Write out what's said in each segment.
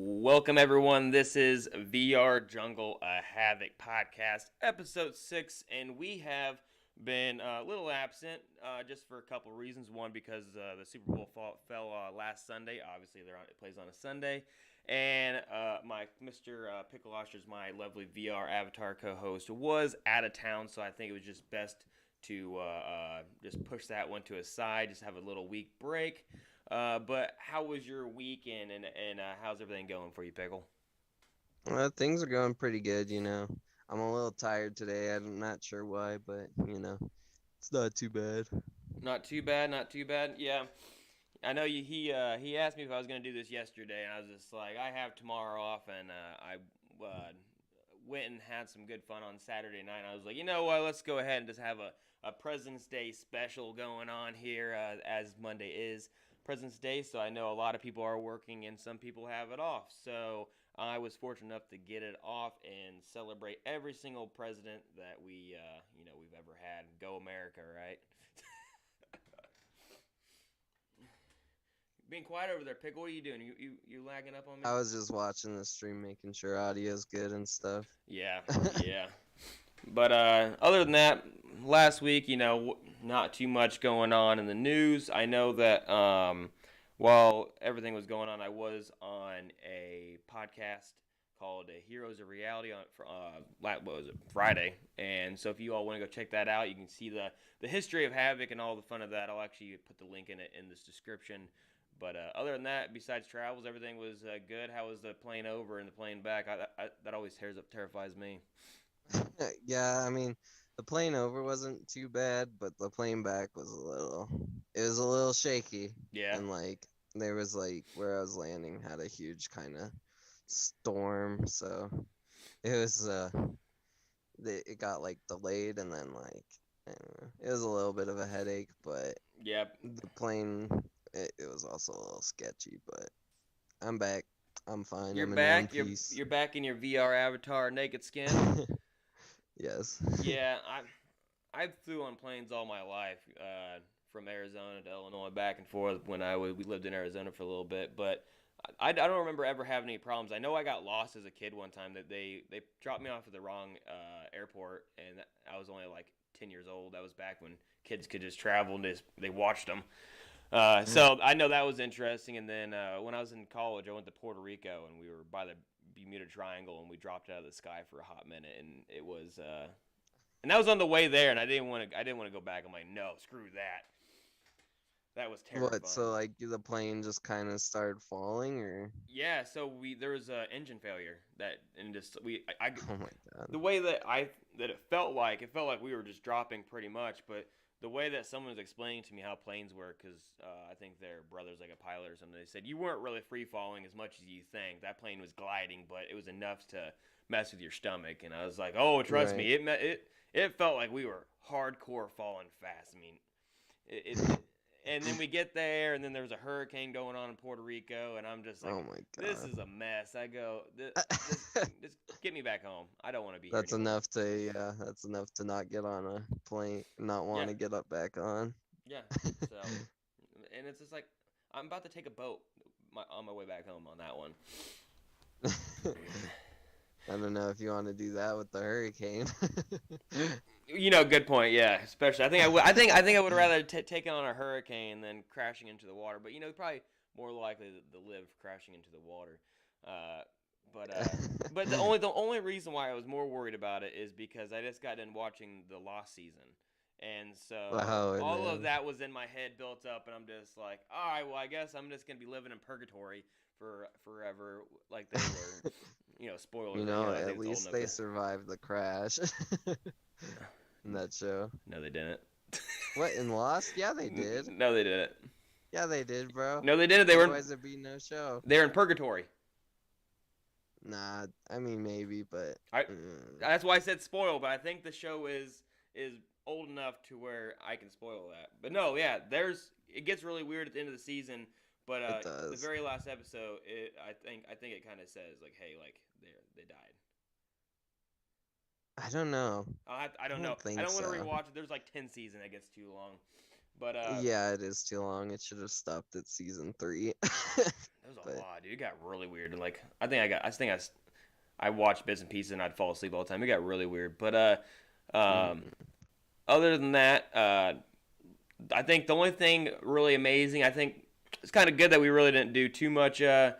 Welcome, everyone. This is VR Jungle, a Havoc podcast, episode 6, and we have been a little absent just for a couple reasons. One, because the Super Bowl fell last Sunday. Obviously, it plays on a Sunday. And my Mr. Pickle Ostrich, my lovely VR avatar co-host, was out of town, so I think it was just best to just push that one to a side, just have a little week break. But how was your weekend, and how's everything going for you, Pickle? Things are going pretty good. I'm a little tired today. I'm not sure why, but it's not too bad. Not too bad, not too bad. Yeah, I know you. He asked me if I was going to do this yesterday, and I was just like, I have tomorrow off, and I uh, went and had some good fun on Saturday night. And I was like, you know what? Let's go ahead and just have a President's Day special going on here, as Monday is President's Day. So I know a lot of people are working, and some people have it off. So I was fortunate enough to get it off and celebrate every single president that we've ever had. Go America, right? Being quiet over there, Pickle. What are you doing? You lagging up on me? I was just watching the stream, making sure audio's good and stuff. Yeah, yeah. But other than that, last week, not too much going on in the news. I know that while everything was going on, I was on a podcast called Heroes of Reality on what was it, Friday. And so if you all want to go check that out, you can see the history of Havoc and all the fun of that. I'll actually put the link in it in this description. But other than that, besides travels, everything was good. How was the plane over and the plane back? That always terrifies me. Yeah, I mean, the plane over wasn't too bad, but the plane back was it was a little shaky. Yeah. And there was where I was landing had a huge kind of storm, so it was it got delayed and then I don't know, it was a little bit of a headache, but Yep. the plane it was also a little sketchy, but I'm back. I'm fine. You're I'm in one back. You're piece. you're back in your VR avatar naked skin. Yes. Yeah, I flew on planes all my life, from Arizona to Illinois, back and forth when we lived in Arizona for a little bit. But I don't remember ever having any problems. I know I got lost as a kid one time. That they dropped me off at the wrong airport, and I was only like 10 years old. That was back when kids could just travel and they watched them. So I know that was interesting. And then when I was in college, I went to Puerto Rico, and we were by the Bermuda Triangle, and we dropped out of the sky for a hot minute, and it was and that was on the way there, and I didn't want to go back. I'm like, no, screw that. That was What? So terrifying. the plane just kind of started falling, or? Yeah, so there was a engine failure that and just we I Oh my the God. way that it felt like we were just dropping pretty much, but the way that someone was explaining to me how planes work, because I think their brother's like a pilot or something, they said you weren't really free falling as much as you think. That plane was gliding, but it was enough to mess with your stomach. And I was like, oh, trust Right. me, it felt like we were hardcore falling fast. I mean, it and then we get there, and then there was a hurricane going on in Puerto Rico, and I'm just Oh like, my this God. is a mess. I go, just get me back home. I don't want to be here That's anymore. enough to yeah. That's enough to not get on a plane, not want Yeah, to get up back on. yeah. So, and it's just like I'm about to take a boat on my way back home on that one. I don't know if you want to do that with the hurricane. Good point. Yeah, especially I would rather take it on a hurricane than crashing into the water. But probably more likely to live crashing into the water. Uh, but uh, but the only reason why I was more worried about it is because I just got done watching the Lost season, and so Oh, and all of then that was in my head built up, and I'm just like, all right, well, I guess I'm just gonna be living in purgatory for forever, like they were. Spoilers. I think at it's old least enough they to. survived the crash in that show. No, they didn't. What, in Lost? Yeah, they did. No, they didn't. Yeah, they did, bro. No, they didn't. Otherwise, there'd be no show. They're in purgatory. Nah, I mean maybe, but I mm, That's why I said spoil, but I think the show is old enough to where I can spoil that. But no, yeah, it gets really weird at the end of the season, but it the does. very last episode, I think it kind of says like, hey, like they died. I don't know. I I don't know. don't I think don't want to so. rewatch it. There's like 10 seasons. That gets too long. But Yeah, it is too long. It should have stopped at season 3. was a But lot, dude. It got really weird. Like I watched bits and pieces and I'd fall asleep all the time. It got really weird. But um, mm, other than that, I think the only thing really amazing, I think it's kind of good that we really didn't do too much. Uh,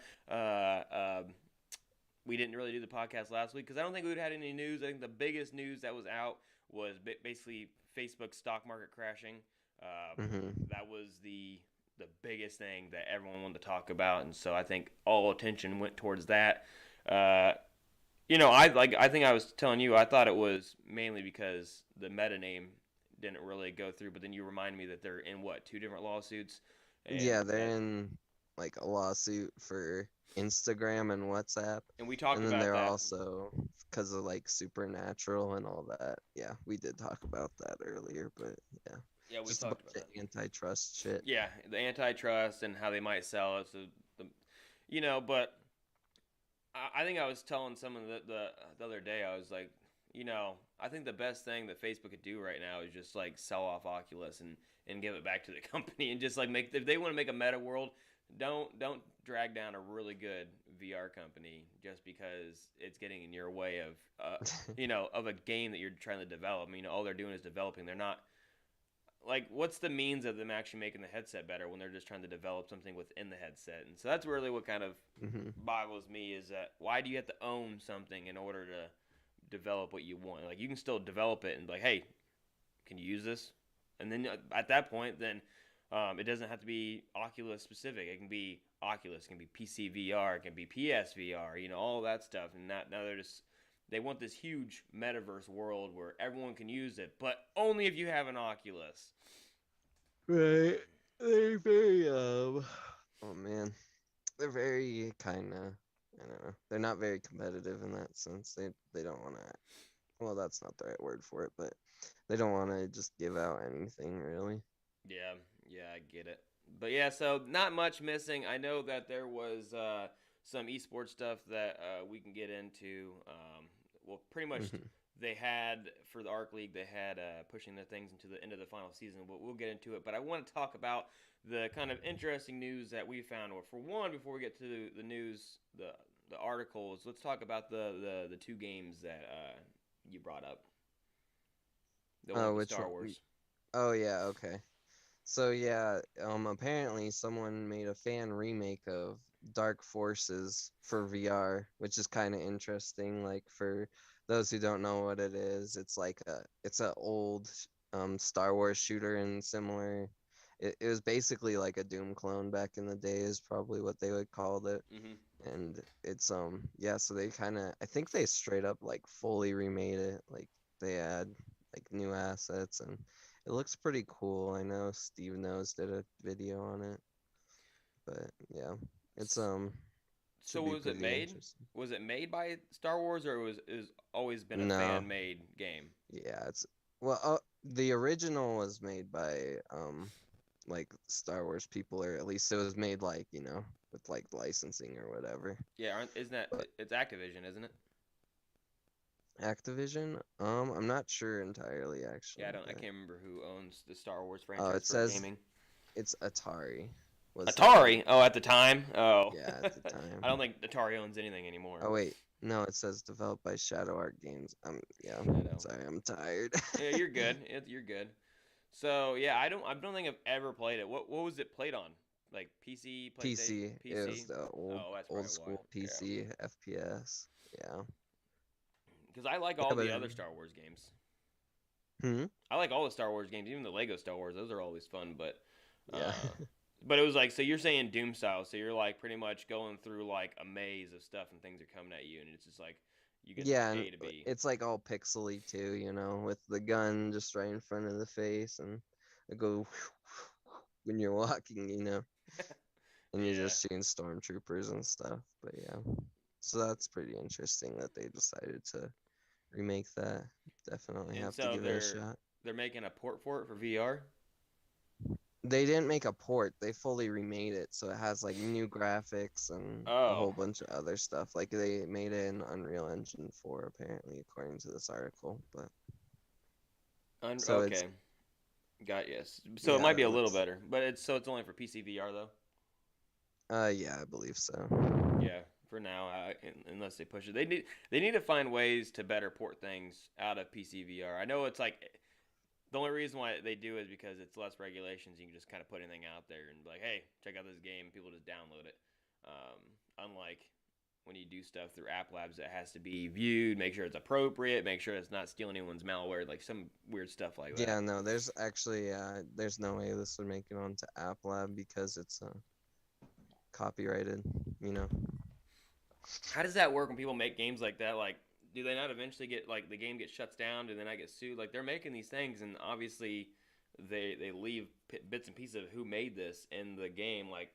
we didn't really do the podcast last week because I don't think we would have had any news. I think the biggest news that was out was basically Facebook stock market crashing. That was the biggest thing that everyone wanted to talk about, and so I think all attention went towards that. Uh, I think I was telling you I thought it was mainly because the meta name didn't really go through, but then you reminded me that they're in what, two different lawsuits, and yeah, they're that in like a lawsuit for Instagram and WhatsApp, and we talked and then about they're that. also because of like Supernatural and all that. Yeah, we did talk about that earlier, but yeah, Yeah, we just a talked bunch about of that. antitrust shit. Yeah, the antitrust and how they might sell it. So the, but I think I was telling someone the other day. I was like, I think the best thing that Facebook could do right now is just like sell off Oculus and give it back to the company and just like make if they want to make a meta world, don't drag down a really good VR company just because it's getting in your way of of a game that you're trying to develop. I mean, all they're doing is developing. They're not like what's the means of them actually making the headset better when they're just trying to develop something within the headset. And so that's really what kind of hmm boggles me is that why do you have to own something in order to develop what you want? Like you can still develop it and be like, hey, can you use this? And then at that point, then it doesn't have to be Oculus specific. It can be Oculus, it can be PC VR, it can be PSVR, all that stuff. And now they're just they want this huge metaverse world where everyone can use it, but only if you have an Oculus. Right. They're very oh man. They're very kind of I don't know. They're not very competitive in that sense. They don't want to well, that's not the right word for it, but they don't want to just give out anything really. Yeah, yeah, I get it. But yeah, so not much missing. I know that there was some esports stuff that we can get into. Well, pretty much hmm they had for the Arc League, they had pushing their things into the end of the final season. But we'll get into it. But I want to talk about the kind of interesting news that we found. Or for one, before we get to the news, the articles, let's talk about the two games that you brought up. The one with Oh, the which Star one? Wars. Oh yeah, okay. So yeah, apparently someone made a fan remake of Dark Forces for VR, which is kind of interesting. Like for those who don't know what it is, it's a old Star Wars shooter and similar. It was basically like a Doom clone back in the day, is probably what they would call it. Mm-hmm. And it's yeah, so they kind of I think they straight up like fully remade it. Like they add like new assets and it looks pretty cool. I know Steve Knows did a video on it, but yeah, it's So should be was it pretty made? interesting. Was it made by Star Wars, or was is always been a No, fan made game? yeah, it's well, the original was made by like Star Wars people, or at least it was made like with like licensing or whatever. Yeah, isn't that But it's Activision, isn't it? Activision, I'm not sure entirely Yeah, actually, I but can't remember who owns the Star Wars oh, franchise it for says gaming. it's Atari was the Atari. Oh, at the time. Oh, yeah at the I don't time. think Atari owns anything anymore. Oh wait, no, it says developed by Shadow Art Games. Yeah, Shadow. sorry, I'm tired. Yeah, you're good. You're good. So yeah, I don't think I've ever played it. What was it played on? Like PC, PlayStation, PC, it was PC. the Oh, that's old probably why. school Yeah, PC FPS. Yeah, because I like yeah, all but the other Star Wars games. hmm, I like all the Star Wars games, even the Lego Star Wars. Those are always fun. yeah, Uh, but it was like so you're saying Doom style. So you're like pretty much going through like a maze of stuff and things are coming at you, and it's just like you get yeah, to and A to B. it's like all pixely too, with the gun just right in front of the face, and it go when you're walking, and you're Yeah. just shooting stormtroopers and stuff. But yeah, so that's pretty interesting that they decided to remake that. Definitely And have to so give it a they're shot. they're making a port for it for VR. They didn't make a port, they fully remade it, so it has like new graphics and a Oh. whole bunch of other stuff. Like they made it in Unreal Engine 4 apparently, according to this article. But so it's Okay. Got yes. So it yeah, might be it a little looks better, but it's only for PC VR though. Yeah, I believe so. Yeah, for now, unless they push it, they need to find ways to better port things out of PC VR. I know it's like the only reason why they do is because it's less regulations. You can just kind of put anything out there and be like, hey, check out this game. People just download it. Unlike when you do stuff through App Labs, it has to be viewed, make sure it's appropriate, make sure it's not stealing anyone's malware, like some weird stuff like that. Yeah, no, there's actually there's no way this would make it onto App Lab because it's copyrighted, you know. How does that work when people make games like that? Like, do they not eventually get like the game gets shuts down? Do they not get sued? Like, they're making these things, and obviously, they leave bits and pieces of who made this in the game. Like,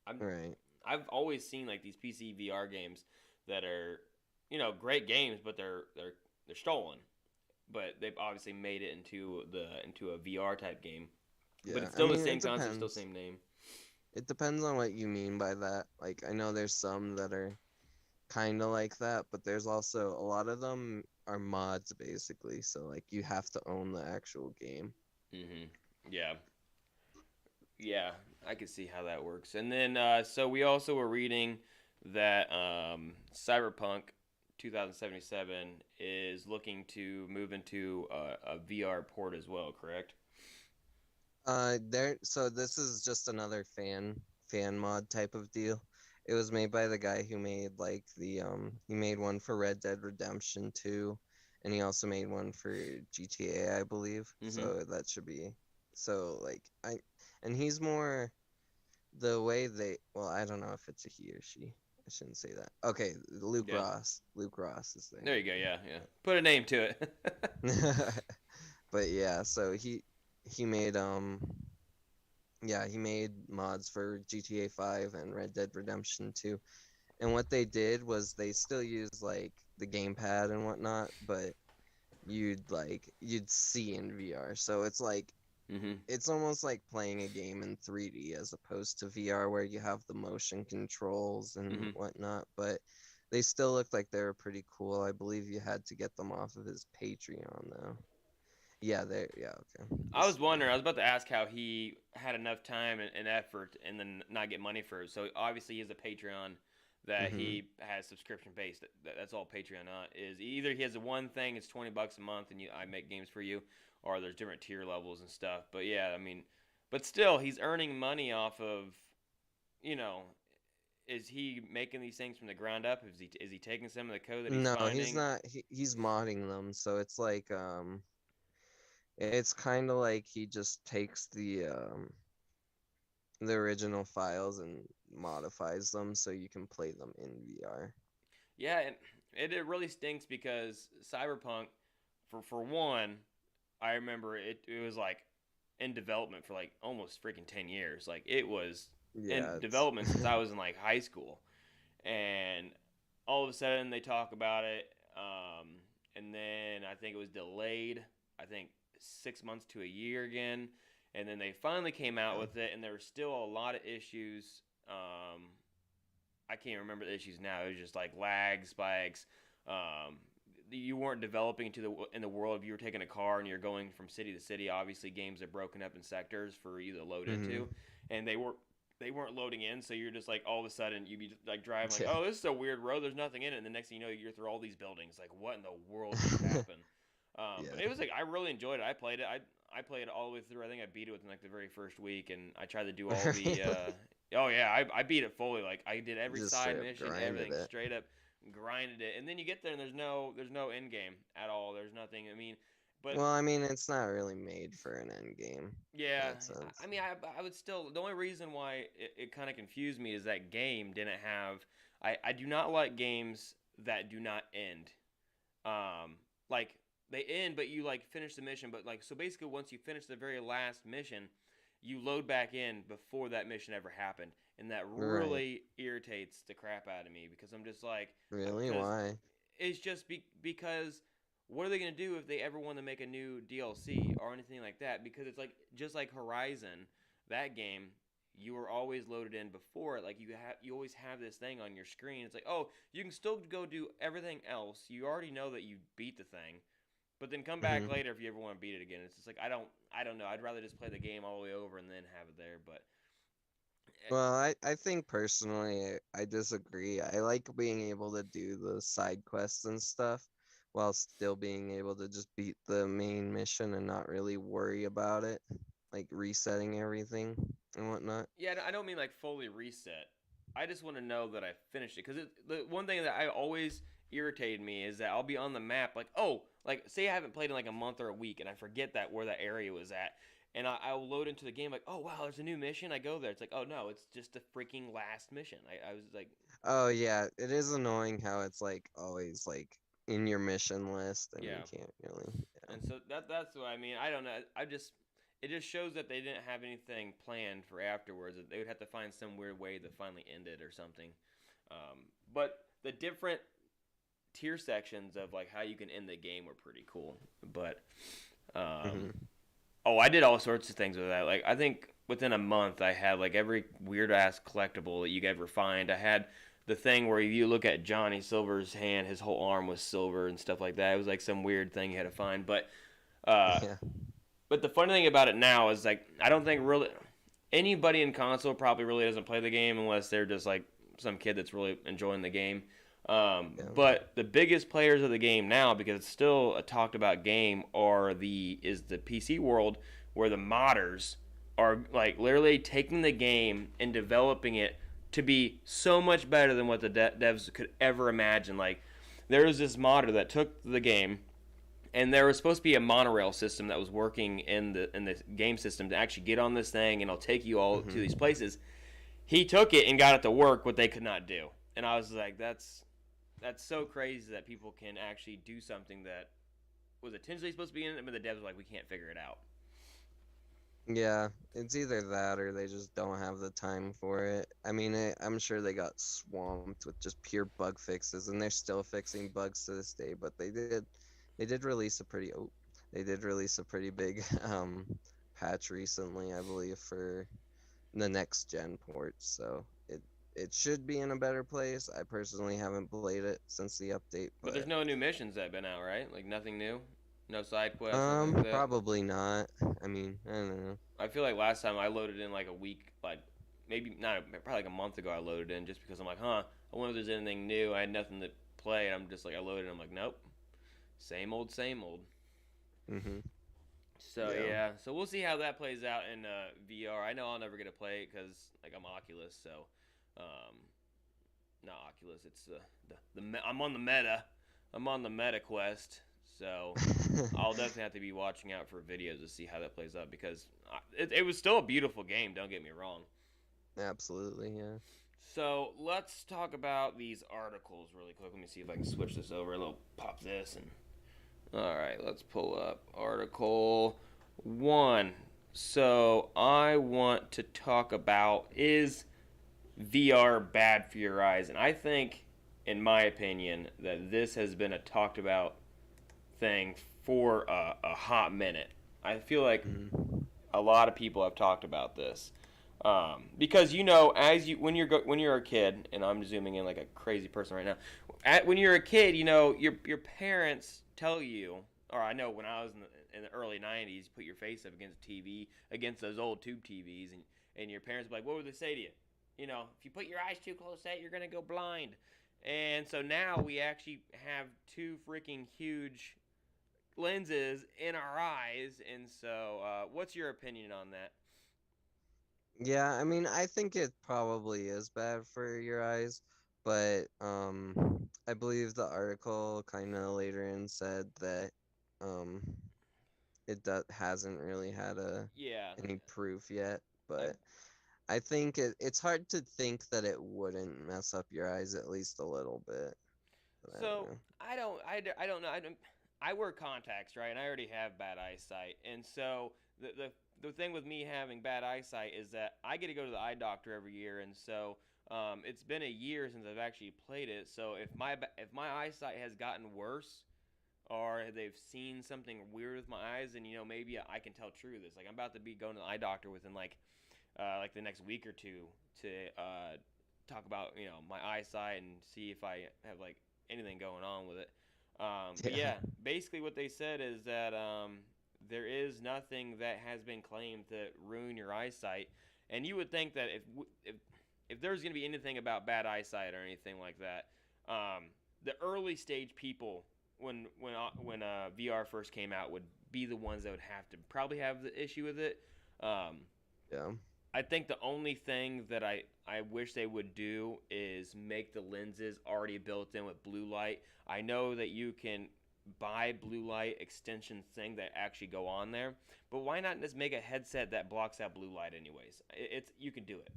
I'm Right. I've always seen like these PC VR games that are, great games, but they're stolen. But they've obviously made it into a VR type game. But Yeah. it's I still the mean, same it concept, still depends. same name. It depends on what you mean by that. Like, I know there's some that are kind of like that, but there's also a lot of them are mods basically. So like you have to own the actual game. Mhm. Yeah. Yeah, I can see how that works. And then, so we also were reading that Cyberpunk 2077 is looking to move into a VR port as well, correct? There. So this is just another fan mod type of deal. It was made by the guy who made like he made one for Red Dead Redemption 2, and he also made one for GTA, I believe. Mm-hmm. So that should be so like I and he's more the way they well, I don't know if it's a he or she. I shouldn't say that. Okay, Luke Yeah. Ross. Luke Ross is There you go. Yeah, yeah. Put a name to it. there. But yeah, so he made yeah, he made mods for GTA 5 and Red Dead Redemption 2. And what they did was they still use like the gamepad and whatnot, but you'd see in VR. So it's like Mm-hmm. it's almost like playing a game in 3D as opposed to VR where you have the motion controls and Mm-hmm. whatnot. But they still looked like they were pretty cool. I believe you had to get them off of his Patreon though. Yeah, they yeah, okay. I This was wondering. I was about to ask how he had enough time and effort, and then not get money for it. So obviously, he has a Patreon that mm-hmm. he has subscription based. That's all Patreon is. Either he has the one thing, it's $20 a month, and I make games for you, or there's different tier levels and stuff. But yeah, I mean, but still, he's earning money off of, you know, is he making these things from the ground up? Is he taking some of the code that he's No, he's finding? not. He's modding them, so it's kind of like he just takes the original files and modifies them so you can play them in VR. Yeah, and it really stinks because Cyberpunk, for one, I remember it was like in development for like almost freaking 10 years. Like it was in Yeah, it's development since I was in like high school. And all of a sudden they talk about it. And then I think it was delayed, I think 6 months to a year again. And then they finally came out yeah. with it, and there were still a lot of issues. I can't remember the issues now. It was just like lag spikes. Um, you weren't developing in the world. If you were taking a car and you're going from city to city, obviously games are broken up in sectors for you to load Hmm. into, and they weren't loading in. So you're just like all of a sudden you'd be like driving like, Yeah. oh, this is a weird road. There's nothing in it, and the next thing you know, you're through all these buildings. Like, what in the world just happened? But Yeah. it was like I really enjoyed it. I played it. I played it all the way through. I think I beat it within like the very first week, and I tried to do all the. Oh yeah, I beat it fully. Like I did every Just side straight up mission, grinded everything it. straight up, grinded it, and then you get there and there's no end game at all. There's nothing. I mean, but Well, I mean, it's not really made for an end game in yeah, that sense. I mean, I would still. The only reason why it kind of confused me is that game didn't have. I do not like games that do not end. Like they end, but you like finish the mission. But like so, basically, once you finish the very last mission, you load back in before that mission ever happened, and that Right. really irritates the crap out of me because I'm just like, Really? because Why? it's just because what are they gonna do if they ever want to make a new DLC or anything like that? Because it's like just like Horizon, that game, you were always loaded in before it. Like you always have this thing on your screen. It's like, oh, you can still go do everything else. You already know that you beat the thing, but then come back Hmm. later if you ever want to beat it again. It's just like I don't know. I'd rather just play the game all the way over and then have it there. But Well, I think personally, I disagree. I like being able to do the side quests and stuff while still being able to just beat the main mission and not really worry about it, like resetting everything and whatnot. Yeah, I don't mean like fully reset. I just want to know that I finished it because the one thing that I always irritated me is that I'll be on the map like, oh, like say I haven't played in like a month or a week and I forget that where that area was at, and I'll load into the game like, oh wow, there's a new mission. I go there, it's like, oh no, it's just the freaking last mission. I was like, Oh yeah, it is annoying how it's like always like in your mission list and you yeah. can't really. And Yeah. so that's what I mean. I don't know. I just it just shows that they didn't have anything planned for afterwards. That they would have to find some weird way to finally end it or something. But the different tier sections of like how you can end the game were pretty cool. But um, Hmm. oh, I did all sorts of things with that. Like I think within a month I had like every weird ass collectible that you could ever find. I had the thing where you look at Johnny Silver's hand, his whole arm was silver and stuff like that. It was like some weird thing you had to find. Uh, Yeah. but the funny thing about it now is like I don't think really anybody in console probably really doesn't play the game unless they're just like some kid that's really enjoying the game. Yeah. But the biggest players of the game now, because it's still a talked about game, is the PC world where the modders are like literally taking the game and developing it to be so much better than what the devs could ever imagine. Like there was this modder that took the game and there was supposed to be a monorail system that was working in the game system to actually get on this thing and it'll take you all to Hmm. these places. He took it and got it to work what they could not do, and I was like, that's so crazy that people can actually do something that was intentionally supposed to be in it, but the devs were like, we can't figure it out. Yeah, it's either that or they just don't have the time for it. I mean, I'm sure they got swamped with just pure bug fixes, and they're still fixing bugs to this day. But they did release a pretty, they did release a pretty big patch recently, I believe, for the next gen ports. So it should be in a better place. I personally haven't played it since the update, But there's but no new missions that have been out, right? Like nothing new, no side quests, nothing like that. probably not. I mean, I don't know. I feel like last time I loaded in like a week, like maybe not, probably like a month ago. I loaded in just because I'm like, huh, I wonder if there's anything new. I had nothing to play, and I'm just like, I loaded. I'm like, nope, same old, same old. Hmm. So Yeah. yeah, so we'll see how that plays out in VR. I know I'll never get to play it because like I'm Oculus, so um, not Oculus. It's I'm on the Meta. I'm on the Meta Quest, so I'll definitely have to be watching out for videos to see how that plays out because it was still a beautiful game. Don't get me wrong. Absolutely, yeah. So let's talk about these articles really quick. Let me see if I can switch this over. A little pop this and all right. Let's pull up article one. So I want to talk about is VR bad for your eyes, and I think, in my opinion, that this has been a talked about thing for a hot minute. I feel like Mhm. a lot of people have talked about this because as you when you're a kid, and I'm zooming in like a crazy person right now. When you're a kid, your parents tell you, or I know when I was in the early '90s, put your face up against a TV, against those old tube TVs, and your parents would be like, what would they say to you? If you put your eyes too close to that, you're gonna go blind. And so now we actually have two freaking huge lenses in our eyes. And so, what's your opinion on that? Yeah, I mean, I think it probably is bad for your eyes, but I believe the article kind of later in said that um hasn't really had Yeah, any proof yet, I but I think it's hard to think that it wouldn't mess up your eyes at least a little bit. I don't so know. I don't know. I wear contacts, right? And I already have bad eyesight, and so the thing with me having bad eyesight is that I get to go to the eye doctor every year, and so it's been a year since I've actually played it. So if my eyesight has gotten worse, or they've seen something weird with my eyes, then maybe I can tell true this. Like I'm about to be going to the eye doctor within like the next week or two to talk about my eyesight and see if I have like anything going on with it. But Yeah. yeah, basically what they said is that there is nothing that has been claimed to ruin your eyesight. And you would think that if there's going to be anything about bad eyesight or anything like that, the early stage people when VR first came out would be the ones that would have to probably have the issue with it. Um, Yeah. I think the only thing that I wish they would do is make the lenses already built in with blue light. I know that you can buy blue light extension thing that actually go on there, but why not just make a headset that blocks out blue light anyways? It's you can do it.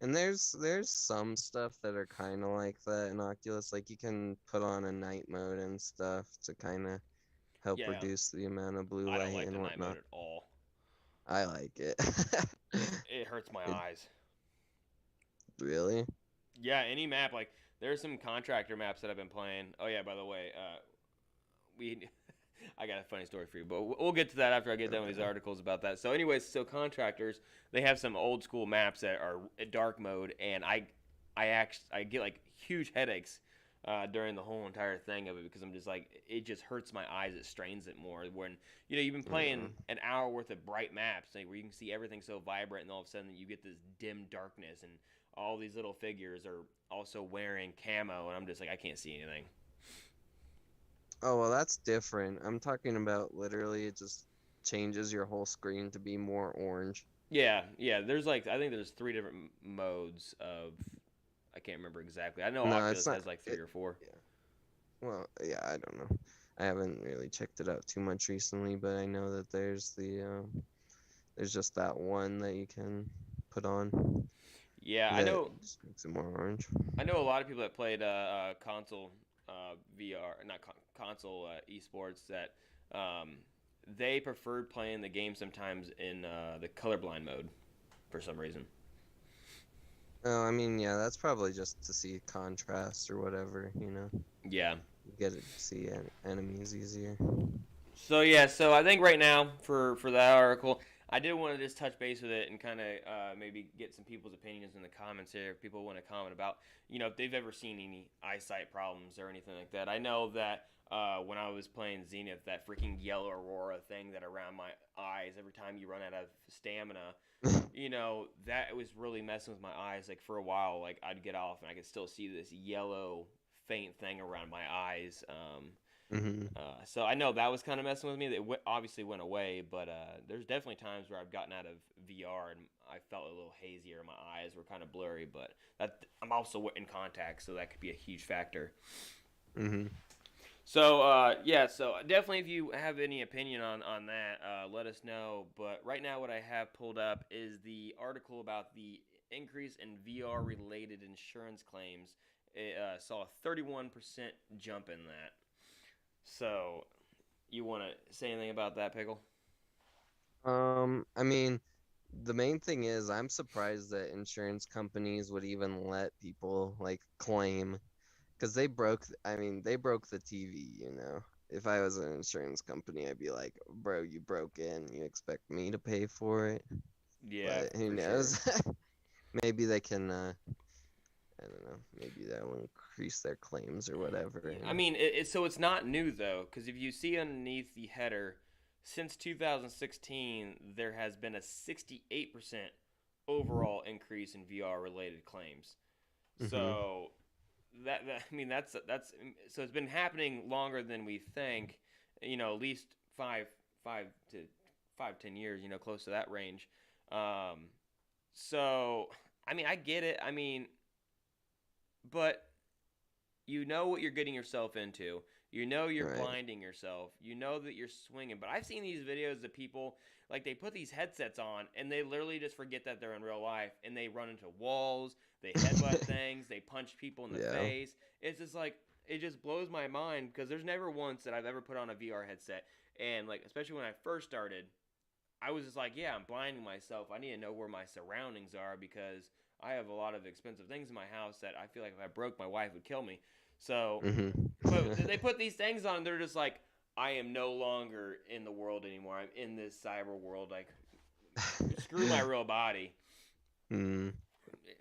And there's some stuff that are kind of like that in Oculus. Like you can put on a night mode and stuff to kind of help Yeah, reduce the amount of blue I don't light like the and night mode whatnot. at all. I like it. It hurts my It eyes. really? Yeah, any map like there's some contractor maps that I've been playing. Oh yeah, by the way, we I got a funny story for you, but we'll get to that after I get done with these Okay. articles about that. So, anyways, so contractors they have some old school maps that are dark mode, and I get like huge headaches during the whole entire thing of it because I'm just like it just hurts my eyes. It strains it more when you've been playing Mm. an hour worth of bright maps like, where you can see everything so vibrant, and all of a sudden you get this dim darkness, and all these little figures are also wearing camo, and I'm just like I can't see anything. Oh, well, that's different. I'm talking about literally it just changes your whole screen to be more orange. Yeah, yeah. There's like I think there's three different modes of I can't remember exactly. I know No, it's Oculus not. has like three It, or four. yeah. Well, yeah, I don't know. I haven't really checked it out too much recently, but I know that there's just that one that you can put on Yeah, that just makes it more orange. I know a lot of people that played console VR, not console esports that um, they preferred playing the game sometimes in the colorblind mode for some reason. Oh, I mean, yeah, that's probably just to see contrast or whatever, you know. Yeah. You get to see enemies easier. So yeah, so I think right now for that article, I did want to just touch base with it and kind of maybe get some people's opinions in the comments here. If people want to comment about if they've ever seen any eyesight problems or anything like that. I know that when I was playing Zenith, that freaking yellow aurora thing that around my eyes every time you run out of stamina, that was really messing with my eyes. Like for a while, like I'd get off and I could still see this yellow faint thing around my eyes. hmm So I know that was kind of messing with me. It obviously went away, but there's definitely times where I've gotten out of VR and I felt a little hazier. My eyes were kind of blurry, but that I'm also in contacts, so that could be a huge factor. hmm So yeah, so definitely if you have any opinion on that, let us know. But right now, what I have pulled up is the article about the increase in VR related insurance claims. It saw a 31% jump in that. So, you want to say anything about that, Pickle? I mean, the main thing is I'm surprised that insurance companies would even let people like claim because I mean, they broke the TV, you know. If I was an insurance company, I'd be like, bro, you broke in. You expect me to pay for it? Yeah, But who for sure. knows? Maybe they can, I don't know. Maybe that will increase their claims or whatever, you I know. mean, so it's not new though, because if you see underneath the header, since 2016, there has been a 68% overall increase in VR related claims. hmm So that I mean that's so it's been happening longer than we think. At least five to 5-10 years. Close to that range. Um, so I mean I get it. I mean, but you know what you're getting yourself into. You know you're Right. blinding yourself. You know that you're swinging. But I've seen these videos of people like they put these headsets on and they literally just forget that they're in real life and they run into walls, they headbutt things, they punch people in the Yeah. face. It's just like it just blows my mind because there's never once that I've ever put on a VR headset and like especially when I first started, I was just like, yeah, I'm blinding myself. I need to know where my surroundings are because I have a lot of expensive things in my house that I feel like if I broke, my wife would kill me. So, hmm but they put these things on. They're just like, I am no longer in the world anymore. I'm in this cyber world. Like, screw my real body. mm.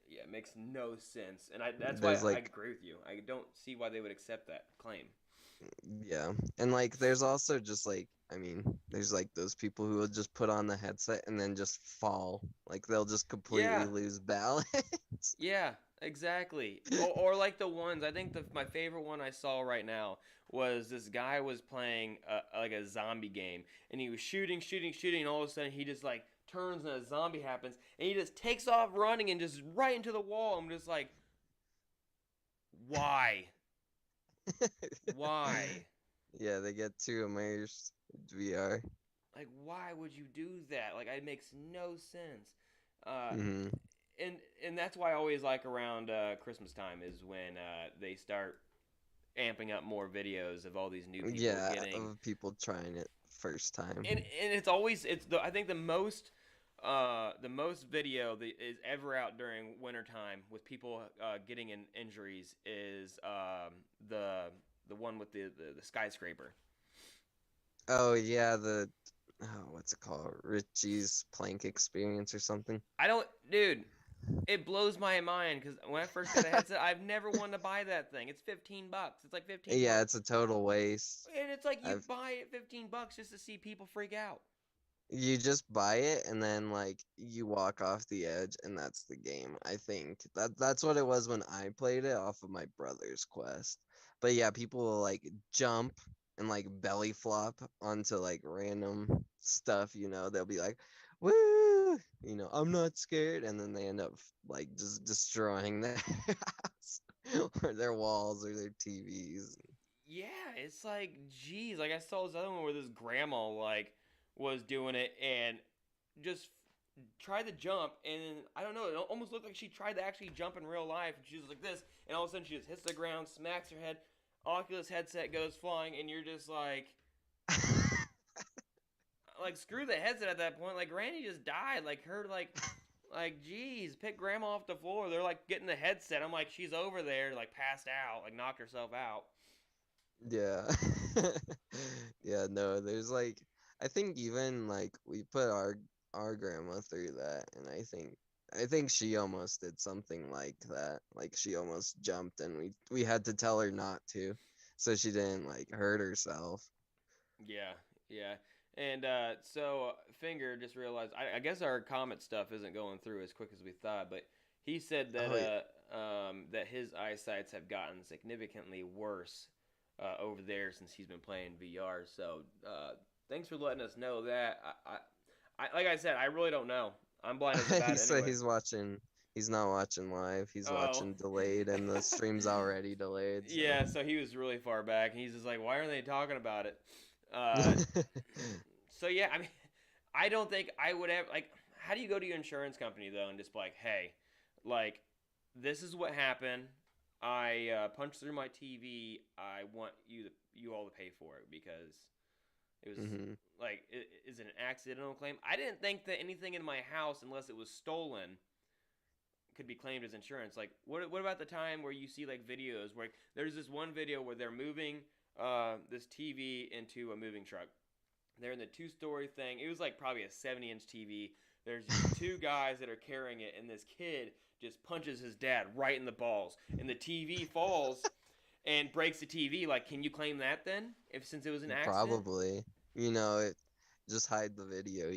Yeah, it makes no sense. And that's why There's I like, agree with you. I don't see why they would accept that claim. yeah. And like, there's also just like, I mean, there's like those people who will just put on the headset and then just fall. Like they'll just completely Yeah, lose balance. yeah, exactly. Or like the ones I think my favorite one I saw right now was this guy was playing like a zombie game, and he was shooting, shooting, shooting, and all of a sudden he just like turns and a zombie happens, and he just takes off running and just right into the wall. I'm just like, why, why? Yeah, they get too immersed with VR. Like, why would you do that? Like, it makes no sense. Uh, Hmm. and and that's why I always like around Christmas time is when they start amping up more videos of all these new people Yeah, getting, of people trying it first time. and it's always it's the I think the most video that is ever out during wintertime with people getting in injuries is the one with the skyscraper. Oh yeah, what's it called? Richie's plank experience or something. I don't, dude. It blows my mind because when I first got a headset, I've never wanted to buy that thing. It's $15. It's like 15 Yeah, bucks, it's a total waste. and it's like you I've buy it $15 just to see people freak out. You just buy it and then like you walk off the edge and that's the game. I think that's what it was when I played it off of my brother's Quest. But yeah, people will like jump and like belly flop onto like random stuff, they'll be like, "Woo!" "I'm not scared," and then they end up like just destroying their house or their walls or their TVs. Yeah, it's like, geez, like I saw this other one where this grandma like was doing it and just tried to jump, and I don't know, it almost looked like she tried to actually jump in real life, and she was like this, and all of a sudden she just hits the ground, smacks her head, Oculus headset goes flying, and you're just like screw the headset at that point. Like Granny just died. Like her like geez, pick grandma off the floor. They're like getting the headset. I'm like, she's over there, like passed out, like knocked herself out. Yeah. Yeah, no, there's like I think even like we put our grandma through that and I think she almost did something like that. Like she almost jumped and we had to tell her not to so she didn't like hurt herself. Yeah, yeah. And so Finger just realized. I guess our comet stuff isn't going through as quick as we thought, but he said that Oh yeah. that his eyesights have gotten significantly worse over there since he's been playing VR. So thanks for letting us know that. Like I said, I really don't know. I'm blind as a He bat said anyway. he's not watching live. He's Oh. watching delayed and the stream's already delayed, so Yeah, so he was really far back, and he's just like, "Why aren't they talking about it?" Uh, so yeah, I mean, I don't think I would ever like. How do you go to your insurance company though and just be like, "Hey, like, this is what happened. I punched through my TV. I want you all to pay for it because it was Mhm. like, is it an accidental claim? I didn't think that anything in my house, unless it was stolen, could be claimed as insurance. Like, what about the time where you see like videos where there's this one video where they're moving this TV into a moving truck. They're in the two-story thing. It was like probably a 70-inch TV. There's these two guys that are carrying it, and this kid just punches his dad right in the balls, and the TV falls and breaks the TV. Like, can you claim that then? If since it was an accident? Probably. It just hide the video.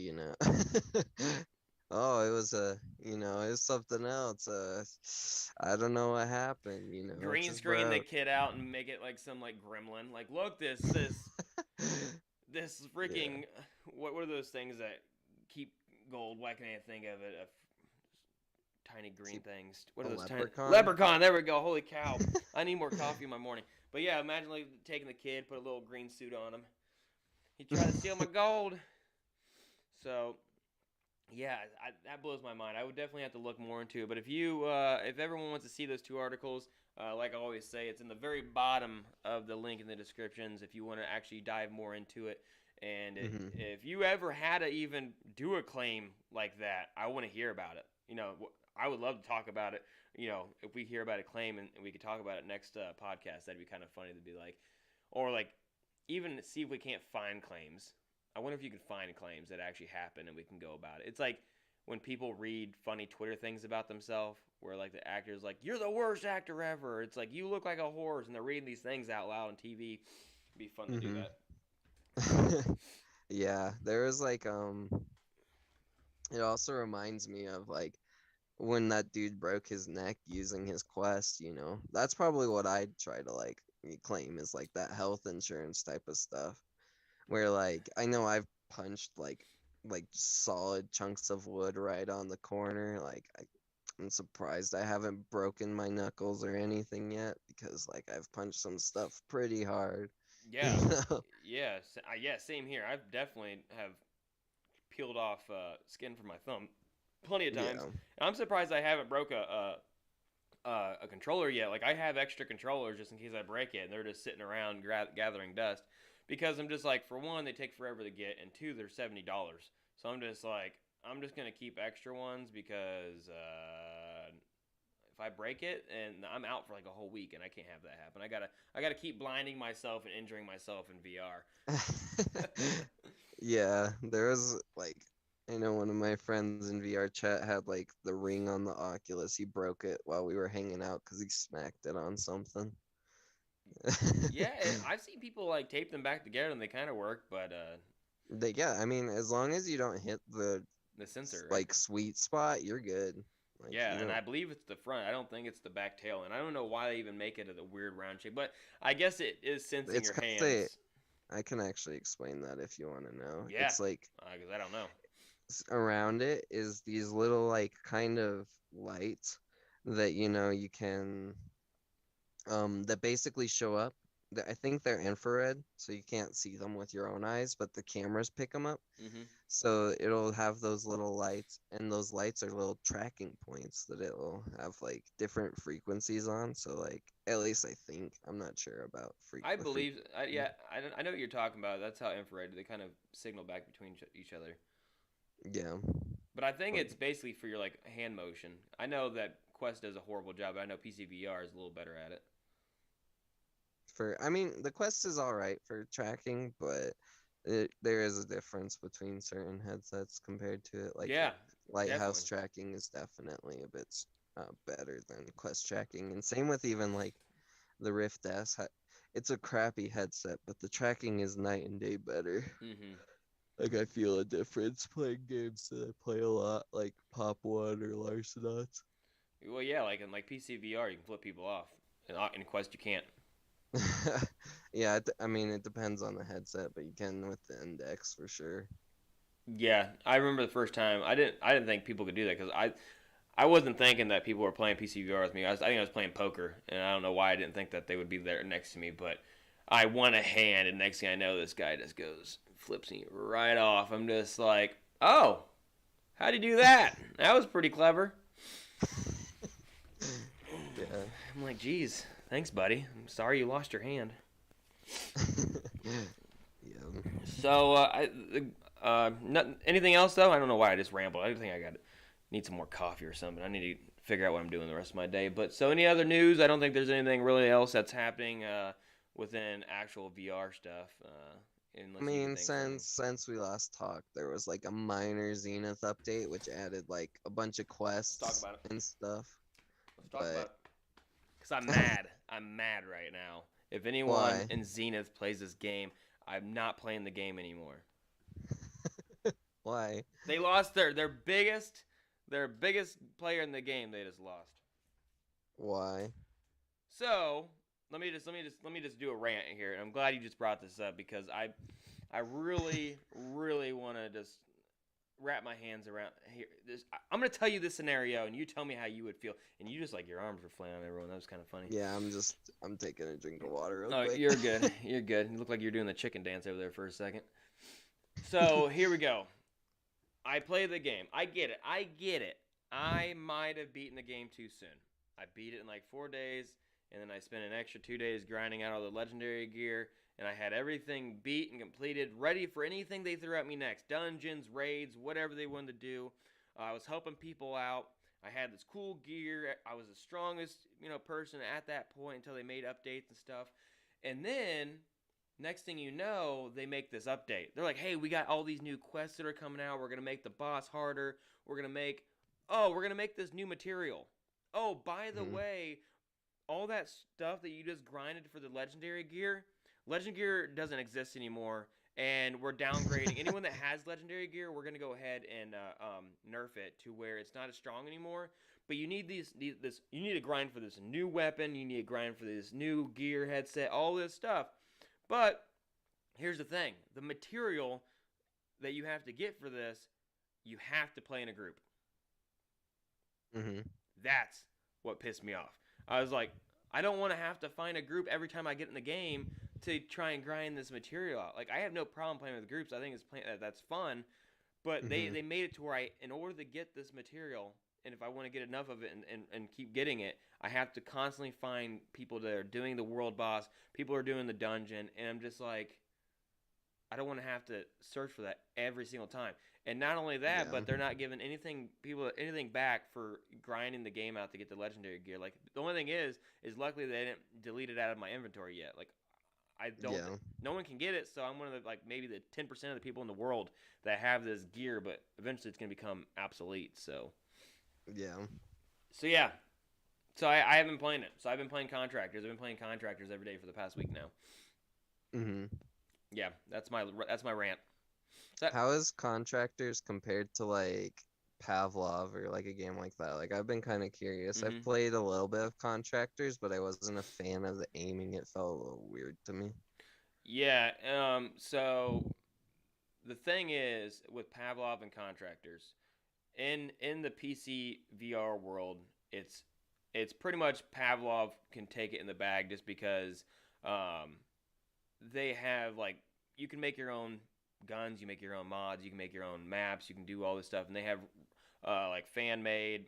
Oh, it was something else. I don't know what happened. It Green just screen the broke. kid out and make it like some like gremlin. Like, look, this Yeah. freaking what are those things that keep gold? Why can't I think of it? Tiny green Keep things. What a are those tiny leprechaun. leprechaun? There we go. Holy cow! I need more coffee in my morning. But yeah, imagine like taking the kid, put a little green suit on him. He tried to steal my gold. So yeah, that blows my mind. I would definitely have to look more into it. But if everyone wants to see those two articles, like I always say, it's in the very bottom of the link in the descriptions. If you want to actually dive more into it, and Hmm. if you ever had to even do a claim like that, I want to hear about it. I would love to talk about it. If we hear about a claim and we could talk about it next podcast, that'd be kind of funny to be like, or like even see if we can't find claims. I wonder if you can find claims that actually happen and we can go about it. It's like when people read funny Twitter things about themselves, where like the actor's like, "You're the worst actor ever." It's like you look like a horse, and they're reading these things out loud on TV. It'd be fun to do Hmm. that. Yeah, there was like it also reminds me of like when that dude broke his neck using his Quest, you know. That's probably what I'd try to like claim is like that health insurance type of stuff. Where like I know I've punched like solid chunks of wood right on the corner. I'm surprised I haven't broken my knuckles or anything yet because like I've punched some stuff pretty hard. You Yeah, know? yeah, same here. I've definitely have peeled off skin from my thumb plenty of times. Yeah. And I'm surprised I haven't broke a controller yet. Like I have extra controllers just in case I break it, and they're just sitting around gathering dust. Because I'm just like, for one, they take forever to get, and two, they're $70. So I'm just like, I'm just gonna keep extra ones because if I break it, and I'm out for like a whole week, and I can't have that happen. I gotta keep blinding myself and injuring myself in VR. Yeah, there was like I know one of my friends in VR chat had like the ring on the Oculus. He broke it while we were hanging out because he smacked it on something. Yeah, I've seen people like tape them back together, and they kind of work, but Yeah, I mean, as long as you don't hit the the sensor, right? like sweet spot, you're good. Like Yeah, you and don't. I believe it's the front. I don't think it's the back tail, and I don't know why they even make it a weird round shape, but I guess it is sensing It's your because they. hands. I can actually explain that if you want to know. Yeah, It's like because I don't know. around it is these little like kind of lights that you know you can that basically show up. I think they're infrared, so you can't see them with your own eyes, but the cameras pick them up. Hmm. So it'll have those little lights, and those lights are little tracking points that it'll have like different frequencies on. So like at least I think I'm not sure about I the believe, frequency. yeah, I know what you're talking about. That's how infrared they kind of signal back between each other. Yeah, But I think but it's basically for your like hand motion. I know that Quest does a horrible job. But I know PCVR is a little better at it. for I mean the Quest is all right for tracking, but there is a difference between certain headsets compared to it. Like Yeah, Lighthouse definitely. tracking is definitely a bit better than Quest tracking, and same with even like the Rift S. It's a crappy headset, but the tracking is night and day better. Hmm. Like I feel a difference playing games that I play a lot, like Pop One or Larcenauts. Well, yeah, like in like PCVR, you can flip people off. In Quest, you can't. Yeah, I mean it depends on the headset, but you can with the index for sure. Yeah, I remember the first time. I didn't think people could do that because I wasn't thinking that people were playing PCVR with me. I think I was playing poker, and I don't know why I didn't think that they would be there next to me. But I won a hand, and next thing I know, this guy just goes flips me right off. I'm just like, oh, how'd you do that? That was pretty clever. Yeah. I'm like, geez, thanks, buddy. I'm sorry you lost your hand. Yeah. So, not, anything else though? I don't know why I just rambled. I think I got need some more coffee or something. I need to figure out what I'm doing the rest of my day. But so, any other news? I don't think there's anything really else that's happening within actual VR stuff, I unless you can mean, think of something. since we last talked, there was like a minor Zenith update which added like a bunch of Let's talk quests about it. and stuff. Let's talk But about it. Cause I'm mad. I'm mad right now. If anyone why? in Zenith plays this game, I'm not playing the game anymore. Why? They lost their biggest player in the game. They just lost. Why? So let me just do a rant here, and I'm glad you just brought this up because I really want to just wrap my hands around here. I'm gonna tell you this scenario, and you tell me how you would feel. And you just like your arms were flailing on everyone. That was kind of funny. Yeah, I'm taking a drink of water real No, quick. you're good. You're good. You look like you're doing the chicken dance over there for a second. So here we go. I play the game. I get it. I get it. I might have beaten the game too soon. I beat it in like 4 days, and then I spent an extra 2 days grinding out all the legendary gear, and I had everything beat and completed, ready for anything they threw at me next. Dungeons, raids, whatever they wanted to do. I was helping people out. I had this cool gear. I was the strongest, person at that point until they made updates and stuff. And then next thing you know, they make this update. They're like, "Hey, we got all these new quests that are coming out. We're gonna make the boss harder. We're gonna make this new material. Oh, by the Mhm. way, all that stuff that you just grinded for the legendary gear, legend gear doesn't exist anymore. and we're downgrading anyone that has legendary gear. We're gonna go ahead and nerf it to where it's not as strong anymore. But you need you need to grind for this new weapon. You need to grind for this new gear, headset, all this stuff. But here's the thing: the material that you have to get for this, you have to play in a group. Mm-hmm. That's what pissed me off. I was like, I don't want to have to find a group every time I get in the game to try and grind this material out. Like, I have no problem playing with groups. I think that's fun. But Mm-hmm. they made it to where in order to get this material, and if I want to get enough of it and keep getting it, I have to constantly find people that are doing the world boss, people are doing the dungeon, and I'm just like, I don't want to have to search for that every single time. And not only that, Yeah. but they're not giving anything back for grinding the game out to get the legendary gear. Like, the only thing is luckily they didn't delete it out of my inventory yet. Like, I don't Yeah. no one can get it, so I'm one of the, like, maybe the 10% of the people in the world that have this gear, but eventually it's going to become obsolete. Yeah. So yeah. So I have been playing it. So I've been playing contractors. I've been playing contractors every day for the past week now. Mm-hmm. Yeah, that's my rant. That How is Contractors compared to like Pavlov or like a game like that? Like I've been kind of curious. I've mhm. played a little bit of Contractors, but I wasn't a fan of the aiming. It felt a little weird to me. Yeah, so the thing is with Pavlov and contractors, in the PC VR world, it's pretty much Pavlov can take it in the bag just because um, they have, like, you can make your own guns, you make your own mods, you can make your own maps, you can do all this stuff, and they have like fan made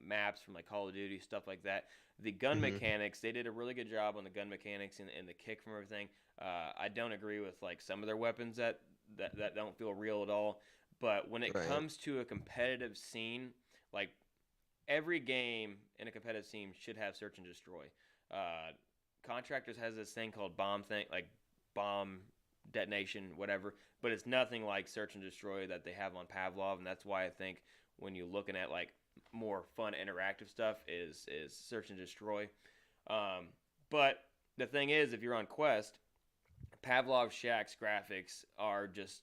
maps from like Call of Duty, stuff like that. The gun Mm-hmm. mechanics, they did a really good job on the gun mechanics and the kick from everything. I don't agree with like some of their weapons that don't feel real at all. But when it Right. comes to a competitive scene, like, every game in a competitive scene should have search and destroy. Uh, Contractors has this thing called bomb thing, like bomb detonation, whatever, but it's nothing like search and destroy that they have on Pavlov, and that's why I think when you're looking at like more fun interactive stuff is search and destroy. Um, but the thing is, if you're on Quest, Pavlov Shack's graphics are just,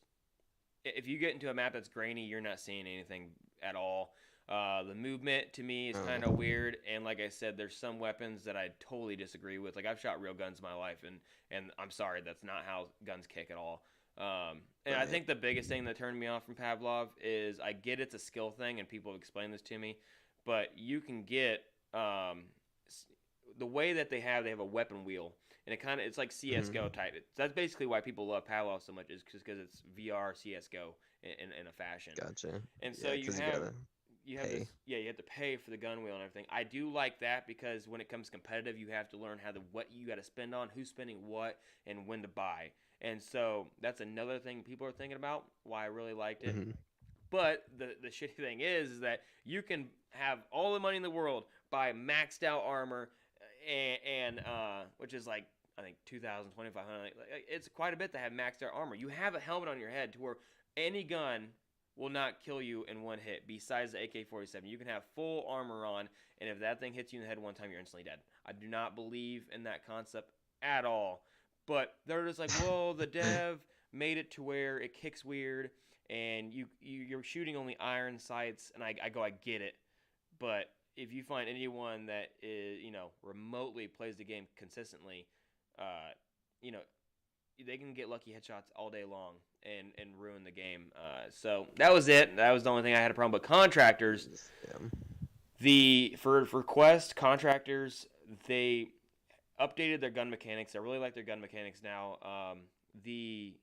if you get into a map that's grainy, you're not seeing anything at all. The movement to me is kind of Oh. weird, and like I said, there's some weapons that I totally disagree with. Like, I've shot real guns in my life, and I'm sorry, that's not how guns kick at all. And I Right. think the biggest thing that turned me off from Pavlov is, I get it's a skill thing, and people have explained this to me, but you can get the way that they have a weapon wheel, and it's like Mm-hmm. CS:GO type. That's basically why people love Pavlov so much, is just because it's VR CS:GO in a fashion. Gotcha. And so Yeah, because you gotta you have pay. this, yeah, you have to pay for the gun wheel and everything. I do like that because when it comes competitive, you have to learn what you got to spend on, who's spending what, and when to buy. And so that's another thing people are thinking about, why I really liked it. Mm-hmm. But the shitty thing is that you can have all the money in the world, buy maxed out armor, and which is like, I think 2,000, 2,500. Like, it's quite a bit to have maxed out armor. You have a helmet on your head to where any gun will not kill you in one hit. Besides the AK-47, you can have full armor on, and if that thing hits you in the head one time, you're instantly dead. I do not believe in that concept at all. But they're just like, well, the dev made it to where it kicks weird, and you're shooting only iron sights, and I get it, but if you find anyone that is, remotely plays the game consistently, uh, you know they can get lucky headshots all day long and ruin the game. So that was it. That was the only thing I had a problem. But contractors, Yeah. the for Quest contractors, they updated their gun mechanics. I really like their gun mechanics now. The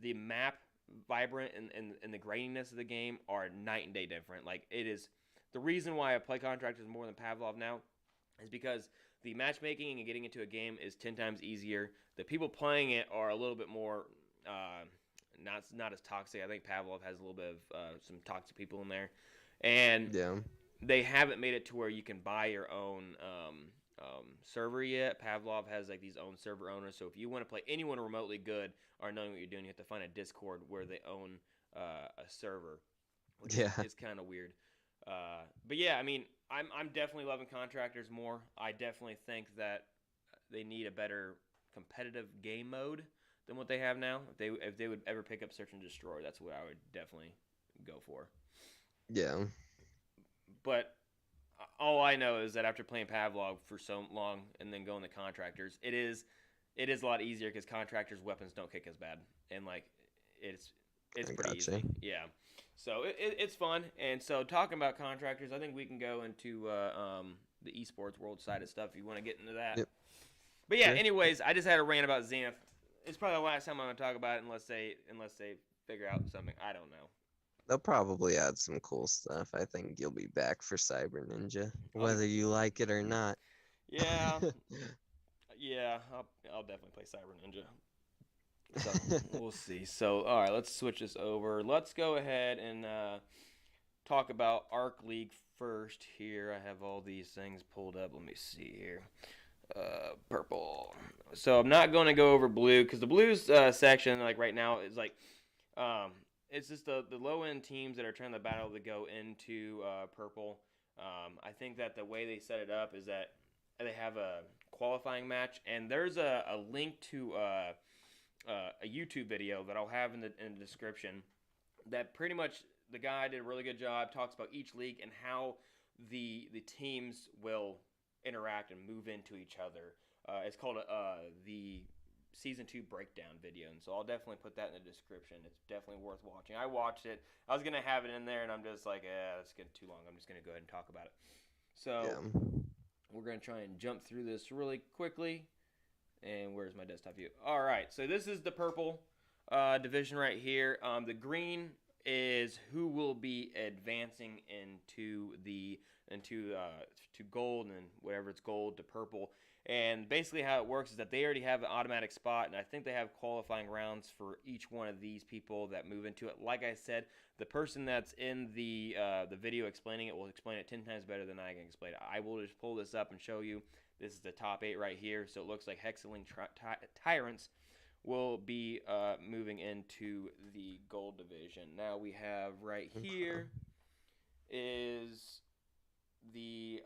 the map vibrant and the graininess of the game are night and day different. Like, it is the reason why I play contractors more than Pavlov now is because the matchmaking and getting into a game is 10 times easier. The people playing it are a little bit more not as toxic. I think Pavlov has a little bit of some toxic people in there, and Yeah. they haven't made it to where you can buy your own server yet. Pavlov has like these own server owners, so if you want to play anyone remotely good or knowing what you're doing, you have to find a Discord where they own a server, which is, Yeah. is kind of weird. But yeah, I mean, I'm definitely loving contractors more. I definitely think that they need a better competitive game mode than what they have now. If they would ever pick up Search and Destroy, that's what I would definitely go for. Yeah. But all I know is that after playing Pavlov for so long and then going to Contractors, it is a lot easier because Contractors' weapons don't kick as bad, and like it's I pretty gotcha. easy. Yeah, so it's fun. And so talking about Contractors, I think we can go into the esports world side of stuff if you want to get into that. Yep. But yeah, Sure. anyways, I just had a rant about Zenith. It's probably the last time I'm gonna talk about it unless they figure out something. I don't know. They'll probably add some cool stuff. I think you'll be back for Cyber Ninja, Oh whether you like it or not. yeah, yeah. I'll definitely play Cyber Ninja. So we'll see. So all right, let's switch this over. Let's go ahead and talk about Arc League first. Here, I have all these things pulled up. Let me see here. Purple. So I'm not going to go over blue because the blues section, like right now, is like it's just the low end teams that are trying to battle to go into purple. I think that the way they set it up is that they have a qualifying match, and there's a link to a YouTube video that I'll have in the description. That pretty much the guy did a really good job. Talks about each league and how the teams will interact and move into each other. It's called the season 2 breakdown video, and so I'll definitely put that in the description. It's definitely worth watching. I watched it. I was gonna have it in there, and I'm just like, it's getting too long. I'm just gonna go ahead and talk about it. So Yeah. we're gonna try and jump through this really quickly. And where's my desktop view? All right, so this is the purple division right here. The green is who will be advancing into to gold, and whatever it's gold to purple. And basically how it works is that they already have an automatic spot, and I think they have qualifying rounds for each one of these people that move into it. Like I said, the person that's in the video explaining it will explain it 10 times better than I can explain it. I will just pull this up and show you. This is the top 8 right here, so it looks like Hexaling Tyrants will be moving into the gold division. Now we have right here is the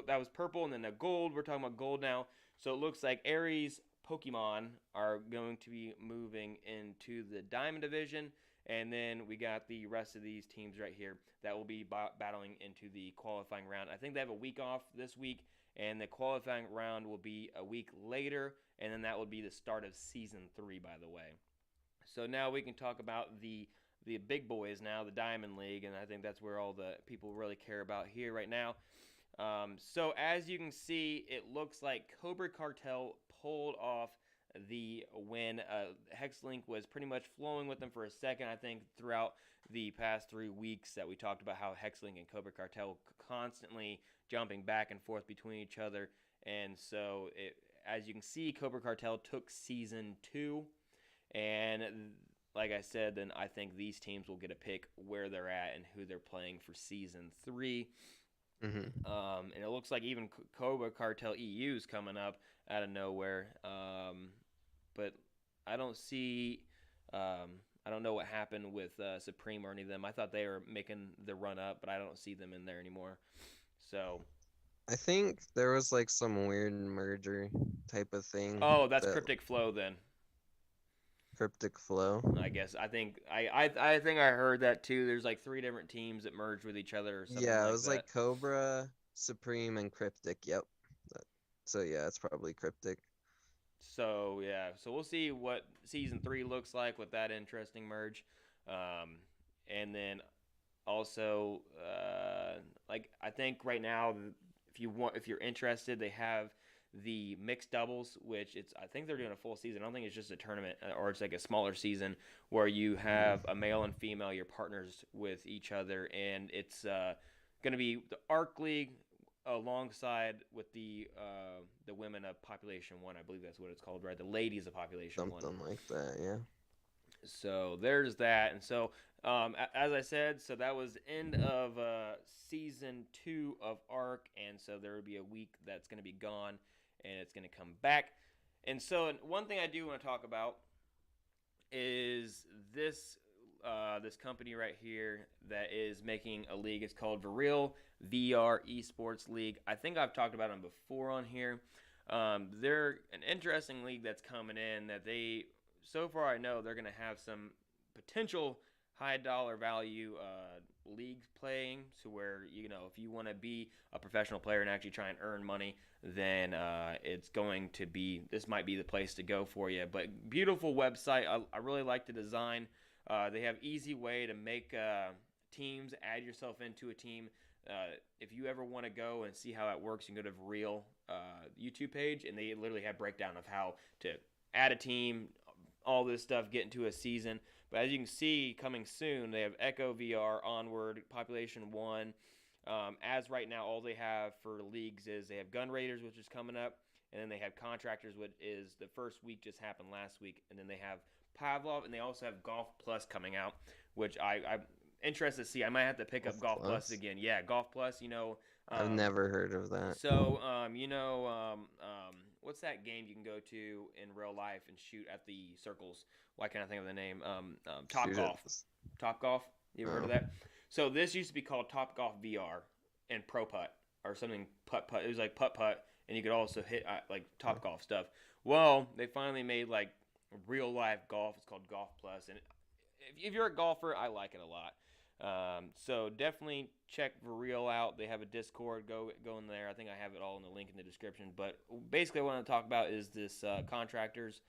that was purple, and then the gold. We're talking about gold now. So it looks like Ares Pokemon are going to be moving into the diamond division, and then we got the rest of these teams right here that will be battling into the qualifying round. I think they have a week off this week, and the qualifying round will be a week later, and then that will be the start of season 3, by the way. So now we can talk about the big boys now, the Diamond League, and I think that's where all the people really care about here right now. So as you can see, it looks like Cobra Cartel pulled off the win. Hexlink was pretty much flowing with them for a second, I think, throughout the past 3 weeks that we talked about how Hexlink and Cobra Cartel constantly jumping back and forth between each other. And so, as you can see, Cobra Cartel took Season 2, and like I said, then I think these teams will get a pick where they're at and who they're playing for Season 3. Mm-hmm. And it looks like even Cobra Cartel EU is coming up out of nowhere. But I don't see. I don't know what happened with Supreme or any of them. I thought they were making the run up, but I don't see them in there anymore. So. I think there was like some weird merger type of thing. Oh, that's that Cryptic Flow then. Cryptic Flow. I guess I think I think I heard that too. There's like 3 different teams that merged with each other or something Yeah, it like was that. like Cobra, Supreme, and Cryptic. Yep. So yeah, it's probably Cryptic. So yeah, so we'll see what season 3 looks like with that interesting merge, and then also like I think right now, if you're interested, they have the mixed doubles, which I think they're doing a full season. I don't think it's just a tournament or it's like a smaller season where you have a male and female, your partners with each other, and it's going to be the Arc League alongside with the women of Population 1. I believe that's what it's called, right? The ladies of Population 1. Something like that, yeah. So there's that. And so as I said, so that was end of season 2 of Arc, and so there will be a week that's going to be gone, and it's going to come back. And so one thing I do want to talk about is this company right here that is making a league. It's called Viril VR Esports League. I think I've talked about them before on here. They're an interesting league that's coming in that so far I know they're going to have some potential high dollar value leagues playing, so where if you want to be a professional player and actually try and earn money, then it's going to be this might be the place to go for you. But beautiful website. I really like the design. They have easy way to make teams, add yourself into a team. If you ever want to go and see how that works, you can go to Real YouTube page, and they literally have breakdown of how to add a team, all this stuff, get into a season. But as you can see, coming soon, they have Echo VR, Onward, Population 1. As right now, all they have for leagues is they have Gun Raiders, which is coming up, and then they have Contractors, which is the first week just happened last week, and then they have Pavlov, and they also have Golf Plus coming out, which I'm interested to see. I might have to pick up Golf Plus again. Yeah, Golf Plus, I've never heard of that. So, what's that game you can go to in real life and shoot at the circles? Why can't I think of the name? Top Golf. Top Golf. You ever heard of that? So this used to be called Top Golf VR and Pro Putt or something. Putt. It was like putt, and you could also hit like Top Golf stuff. Well, they finally made like real life golf. It's called Golf Plus, and if you're a golfer, I like it a lot. So definitely check Real out. They have a Discord. Go in there. I think I have it all in the link in the description. But basically, what I want to talk about is this Contractors.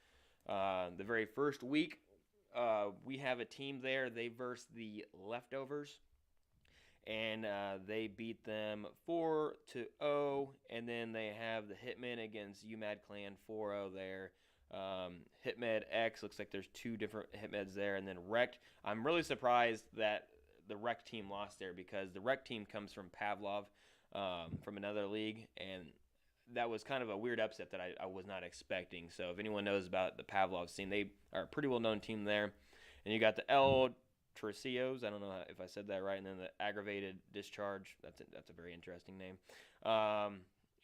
The very first week, we have a team there. They verse the Leftovers, and they beat them 4-0. And then they have the Hitmen against UMAD Clan 4-0 there. Hitmed X, looks like there's two different Hitmeds there, and then Wrecked. I'm really surprised that the Wrecked team lost there, because the Wrecked team comes from Pavlov, from another league, and that was kind of a weird upset that I was not expecting. So if anyone knows about the Pavlov scene, they are a pretty well-known team there. And you got the El Tricios, I don't know if I said that right, and then the Aggravated Discharge. That's a very interesting name.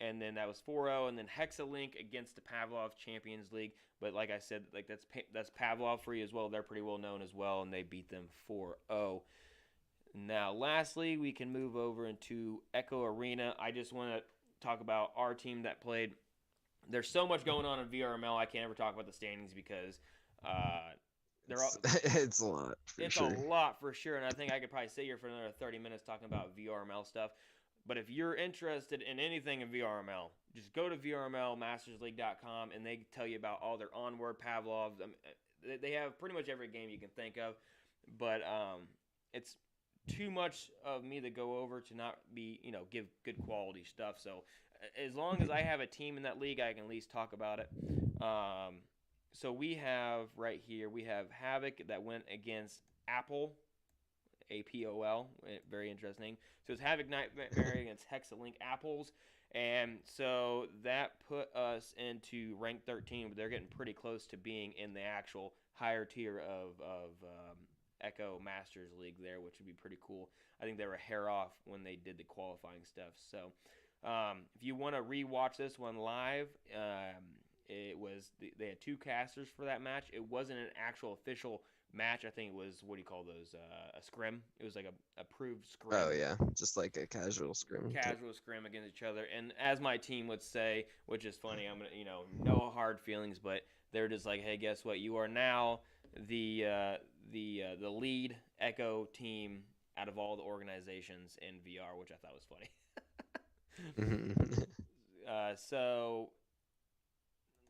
And then that was 4-0, and then Hexalink against the Pavlov Champions League. But like I said, like that's Pavlov free as well. They're pretty well known as well, and they beat them 4-0. Now, lastly, we can move over into Echo Arena. I just want to talk about our team that played. There's so much going on in VRML, I can't ever talk about the standings because it's a lot. It's a lot for sure, and I think I could probably sit here for another 30 minutes talking about VRML stuff. But if you're interested in anything in VRML, just go to VRMLMastersLeague.com, and they tell you about all their Onward Pavlovs. They have pretty much every game you can think of, but it's too much of me to go over to not be, give good quality stuff. So as long as I have a team in that league, I can at least talk about it. So we have right here, we have Havoc that went against Apple. APOL, very interesting. So it's Havoc Nightmare against Hexalink Apples, and so that put us into rank 13, but they're getting pretty close to being in the actual higher tier of Echo Masters League there, which would be pretty cool. I think they were a hair off when they did the qualifying stuff. So if you want to rewatch this one live, they had two casters for that match. It wasn't an actual official match. I think it was, what do you call those, a scrim. It was like a approved scrim. Oh yeah, just like a casual scrim. Scrim against each other. And as my team would say, which is funny, I'm gonna, no hard feelings, but they're just like, hey, guess what, you are now the lead Echo team out of all the organizations in VR, which I thought was funny. So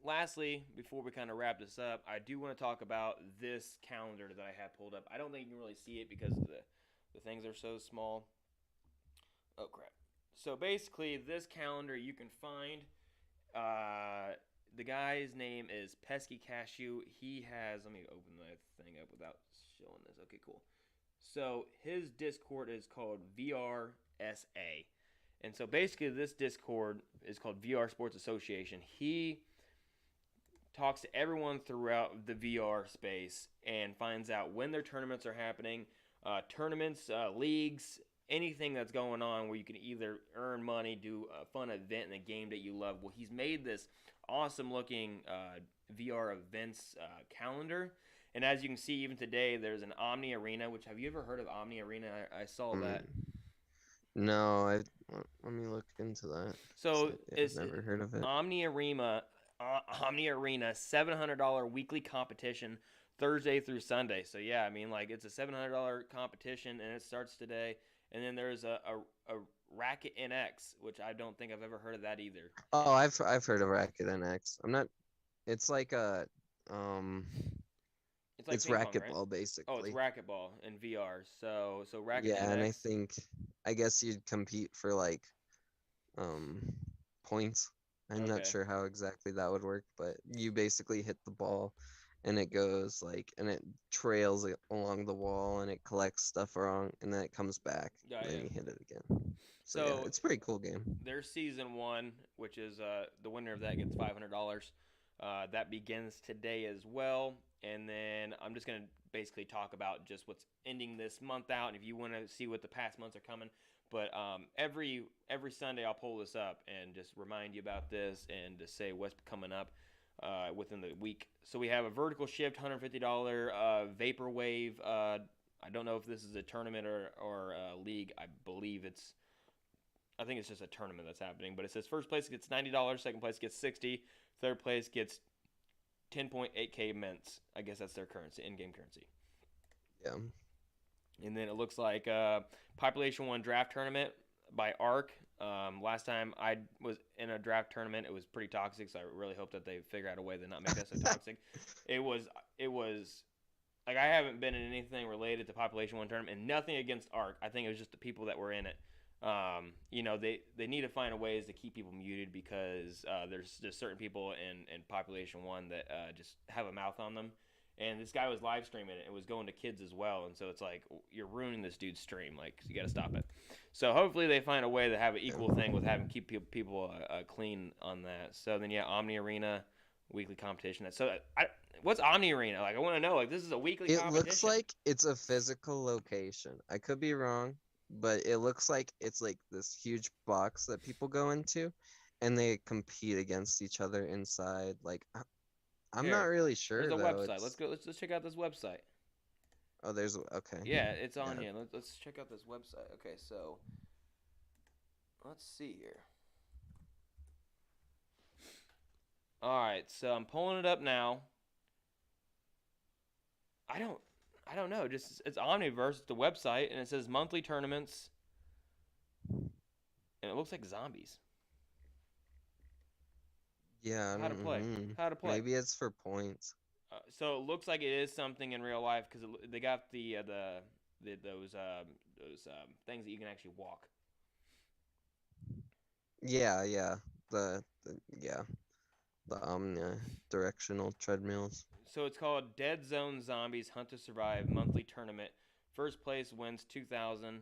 lastly, before we kind of wrap this up, I do want to talk about this calendar that I have pulled up. I don't think you can really see it because the things are so small. Oh, crap. So basically, this calendar you can find. The guy's name is Pesky Cashew. He has, let me open the thing up without showing this. Okay, cool. So his Discord is called VRSA. And so basically, this Discord is called VR Sports Association. He talks to everyone throughout the VR space and finds out when their tournaments are happening, leagues, anything that's going on where you can either earn money, do a fun event in a game that you love. Well, he's made this awesome looking VR events calendar. And as you can see, even today, there's an Omni Arena, which, have you ever heard of Omni Arena? I saw that. No, let me look into that. 'Cause So I've it's never heard of it. Omni Arena, $700 weekly competition, Thursday through Sunday. So yeah, I mean like it's a $700 competition and it starts today. And then there's a Racket NX, which I don't think I've ever heard of that either. Oh, I've heard of Racket NX. I'm not. It's like a It's like it's ping pong, right? racquetball Oh, it's basically. racquetball in VR. So Racket Yeah, and NX. I guess you'd compete for like um points. I'm not Okay. sure how exactly that would work, but you basically hit the ball and it goes like and it trails along the wall and it collects stuff wrong and then it comes back Yeah, and then yeah. you hit it again. So yeah, So it's a pretty cool game. there's season one, which is the winner of that gets $500. That begins today as well. And then I'm just gonna basically talk about just what's ending this month out. And if you want to see what the past months are coming, but every Sunday I'll pull this up and just remind you about this and to say what's coming up within the week. So we have a vertical shift, $150 vaporwave. I don't know if this is a tournament or a league. I think it's just a tournament that's happening. But it says first place gets $90, second place gets 60, third place gets 10.8k mints. I guess that's their currency, in-game currency. Yeah. And then it looks like Population One draft tournament by Arc. Last time I was in a draft tournament, it was pretty toxic. So I really hope that they figure out a way to not make that so toxic. It was like I haven't been in anything related to Population One tournament, and nothing against Arc. I think it was just the people that were in it. They need to find ways to keep people muted because there's just certain people in Population One that just have a mouth on them. And this guy was live streaming it. It was going to kids as well, and so it's like you're ruining this dude's stream. Like you got to stop it. So hopefully they find a way to have an equal thing with having keep people clean on that. So then yeah, Omni Arena weekly competition. What's Omni Arena? Like I want to know. Like this is a weekly It looks competition. like it's a physical location. I could be wrong, but it looks like it's like this huge box that people go into and they compete against each other inside. Like I'm not Here, really there's sure a though. website. Let's It's go. Let's check out this website. oh, there's okay. Yeah, it's on Yeah. here. Let's check out this website. Okay, so let's see here. All right, so I'm pulling it up now. I don't, I don't know. Just it's Omniverse, the website, and it says monthly tournaments, and it looks like zombies. Yeah, How to play? How to play? maybe it's for points. So it looks like it is something in real life because they got those things that you can actually walk. Yeah, yeah. Yeah, the omnidirectional treadmills. So it's called Dead Zone Zombies Hunt to Survive monthly tournament. First place wins 2,000.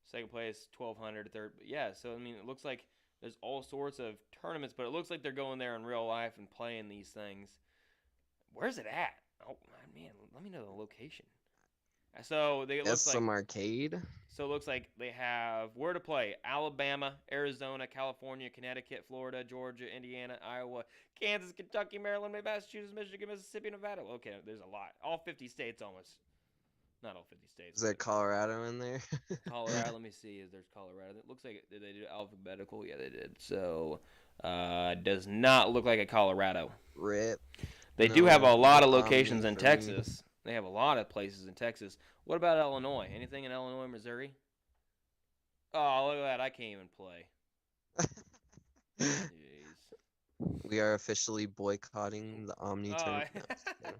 Second place 1,200. Third, yeah. So I mean, it looks like there's all sorts of tournaments, but it looks like they're going there in real life and playing these things. Where's it at? Oh man, let me know the location. So they it Yes, looks like some arcade. so it looks like they have where to play: Alabama, Arizona, California, Connecticut, Florida, Georgia, Indiana, Iowa, Kansas, Kentucky, Maryland, Massachusetts, Michigan, Mississippi, Nevada. Okay, there's a lot. All 50 states almost. Not all 50 states, Is there but Colorado in there? Colorado. Let me see. Is there's Colorado? It looks like did they do alphabetical? Yeah, they did. So does not look like a Colorado. Rip. They do have a No, lot no of Omni locations in for me. Texas. They have a lot of places in Texas. What about Illinois? Anything in Illinois, Missouri? Oh, look at that. I can't even play. Jeez. We are officially boycotting the Omni Oh, tournament. No, just kidding.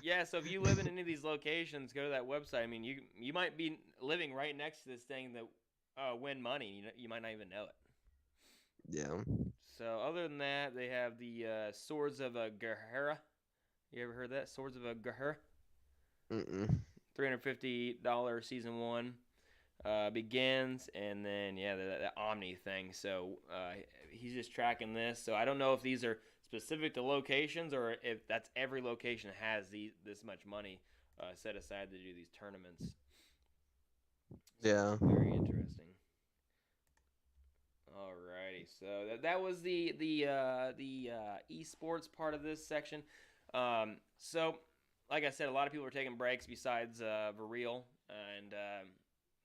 yeah. So if you live in any of these locations, go to that website. I mean, you might be living right next to this thing that win money. You might not even know it. Yeah. So other than that, they have the Swords of a Gahara. You ever heard that? Swords of a Gahara? Mm-mm. $350 season one begins, and then yeah, the Omni thing. So he's just tracking this. So I don't know if these are specific to locations or if that's every location has this much money set aside to do these tournaments. So Yeah. very interesting. Alrighty, so that was the esports part of this section. So, like I said, a lot of people are taking breaks besides Virreal, and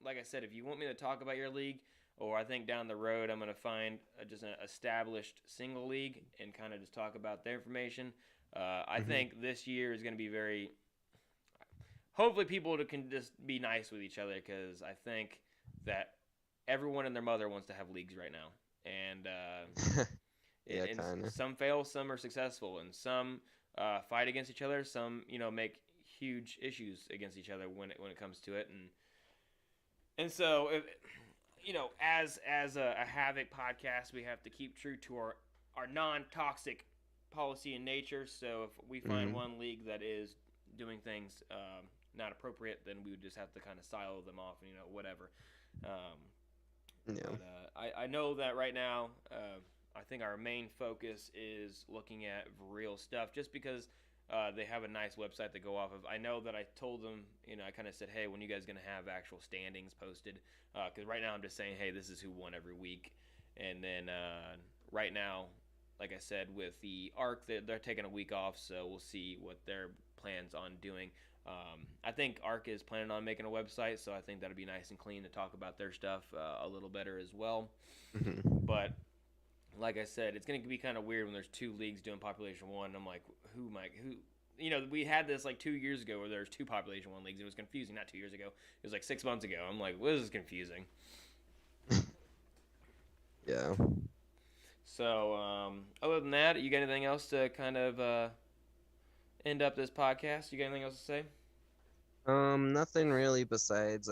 like I said, if you want me to talk about your league, or I think down the road I'm going to find just an established single league and kind of just talk about their information. I Hmm. think this year is going to be very. Hopefully, people can just be nice with each other because I think that everyone and their mother wants to have leagues right now, and Yeah, and kind of. some fail, some are successful, and some fight against each other. Some make huge issues against each other when it comes to it, and so if, as a Havoc podcast, we have to keep true to our non toxic policy in nature. So if we find Hmm. one league that is doing things not appropriate, then we would just have to kind of silo them off and whatever. Um, Yeah. but I know that right now, I think our main focus is looking at real stuff, just because they have a nice website to go off of. I know that I told them, I kind of said, hey, when you guys gonna have actual standings posted? Because right now I'm just saying, hey, this is who won every week, and then right now, like I said, with the ARC, they're taking a week off, so we'll see what their plans on doing. I think ARC is planning on making a website, so I think that'll be nice and clean to talk about their stuff a little better as well. Hmm. But like I said, it's going to be kind of weird when there's two leagues doing Population One. I'm like, who? We had this like 2 years ago where there's two Population One leagues. It was confusing. Not 2 years ago. It was like 6 months ago. I'm like, well, this is confusing. Yeah. So, other than that, you got anything else to kind of end up this podcast? You got anything else to say? Nothing really besides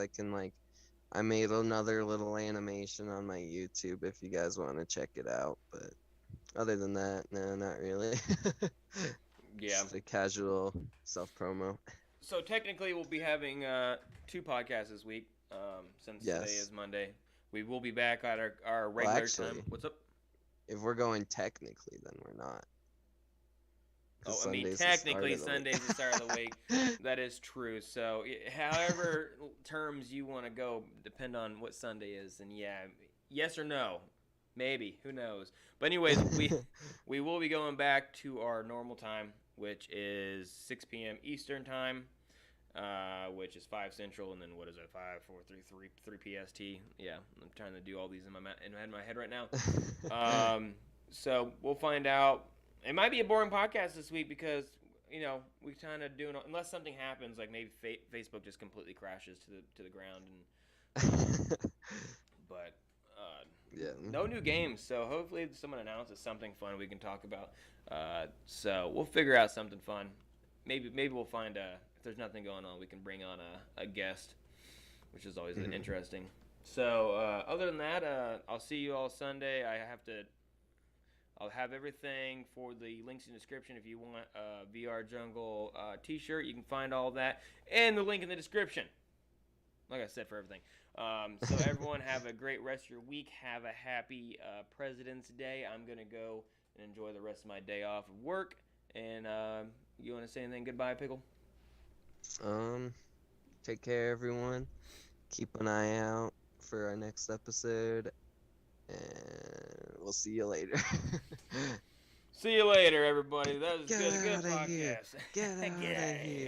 I made another little animation on my YouTube if you guys want to check it out, but other than that, no, not really. Yeah. Just a casual self promo. So technically, we'll be having two podcasts this week. Since today Yes. is Monday, we will be back at our Well, regular time. actually, What's up? if we're going technically, then we're not. Because Oh, I mean, Sunday's the start technically of the Sunday's the start of the week. week. That is true. So, however terms you want to go, depend on what Sunday is, and yeah, yes or no, maybe, who knows. But anyways, we will be going back to our normal time, which is 6 p.m. Eastern time, which is 5 Central, and then what is it, 5, 4, 3 PST. Yeah, I'm trying to do all these in my head right now. So we'll find out. It might be a boring podcast this week because we kind of doing, unless something happens, like maybe Facebook just completely crashes to the ground, but Yeah. no new games. So hopefully someone announces something fun we can talk about. So we'll figure out something fun. Maybe we'll find if there's nothing going on, we can bring on a guest, which is always Mhm. interesting. So other than that, I'll see you all Sunday. I'll have everything for the links in the description. If you want a VR Jungle t-shirt, you can find all that and the link in the description. Like I said, for everything. So everyone have a great rest of your week. Have a happy President's Day. I'm going to go and enjoy the rest of my day off of work. And you want to say anything? Goodbye, Pickle? Um, Take care, everyone. Keep an eye out for our next episode, and we'll see you later. See you later, everybody. That was Get good. A good out of here. podcast. Get out Get of out of here. here.